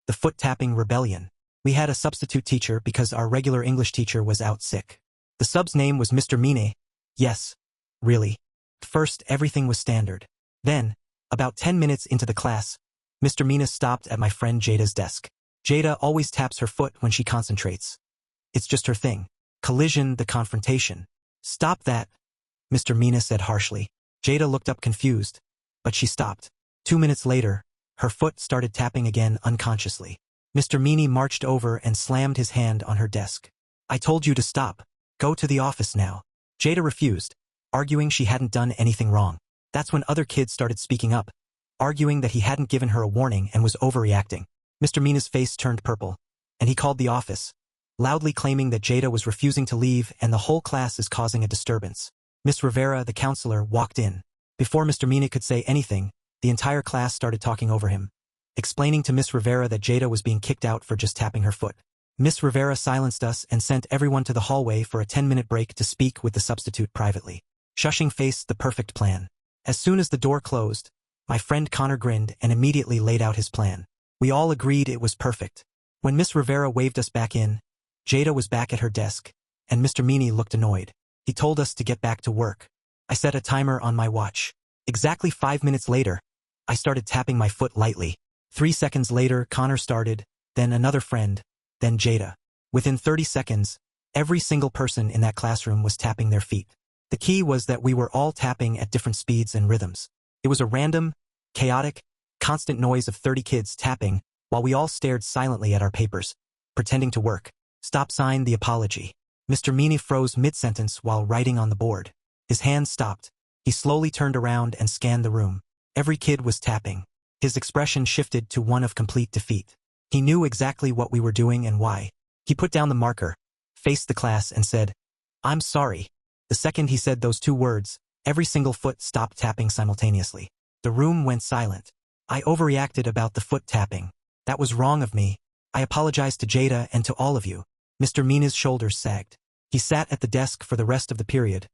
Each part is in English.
The foot-tapping rebellion. We had a substitute teacher because our regular English teacher was out sick. The sub's name was Mr. Mine. Yes. Really. First, everything was standard. Then, about 10 minutes into the class, Mr. Mine stopped at my friend Jada's desk. Jada always taps her foot when she concentrates. It's just her thing. Collision, the confrontation. Stop that, Mr. Mine said harshly. Jada looked up confused, but she stopped. 2 minutes later, her foot started tapping again unconsciously. Mr. Mine marched over and slammed his hand on her desk. I told you to stop. Go to the office now. Jada refused, arguing she hadn't done anything wrong. That's when other kids started speaking up, arguing that he hadn't given her a warning and was overreacting. Mr. Mine's face turned purple, and he called the office, loudly claiming that Jada was refusing to leave and the whole class is causing a disturbance. Miss Rivera, the counselor, walked in. Before Mr. Mine could say anything, the entire class started talking over him, explaining to Miss Rivera that Jada was being kicked out for just tapping her foot. Miss Rivera silenced us and sent everyone to the hallway for a 10-minute break to speak with the substitute privately. Shushing faced the perfect plan. As soon as the door closed, my friend Connor grinned and immediately laid out his plan. We all agreed it was perfect. When Miss Rivera waved us back in, Jada was back at her desk, and Mr. Mine looked annoyed. He told us to get back to work. I set a timer on my watch. Exactly 5 minutes later, I started tapping my foot lightly. 3 seconds later, Connor started, then another friend, then Jada. Within 30 seconds, every single person in that classroom was tapping their feet. The key was that we were all tapping at different speeds and rhythms. It was a random, chaotic, constant noise of 30 kids tapping while we all stared silently at our papers, pretending to work. Stop signed the apology. Mr. Mine froze mid-sentence while writing on the board. His hand stopped. He slowly turned around and scanned the room. Every kid was tapping. His expression shifted to one of complete defeat. He knew exactly what we were doing and why. He put down the marker, faced the class and said, "I'm sorry." The second he said those 2 words, every single foot stopped tapping simultaneously. The room went silent. I overreacted about the foot tapping. That was wrong of me. I apologized to Jada and to all of you. Mr. Mine's shoulders sagged. He sat at the desk for the rest of the period,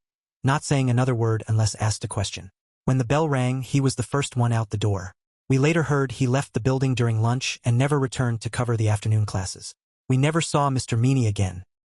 not saying another word unless asked a question. When the bell rang, he was the first one out the door. We later heard he left the building during lunch and never returned to cover the afternoon classes. We never saw Mr. Mine again.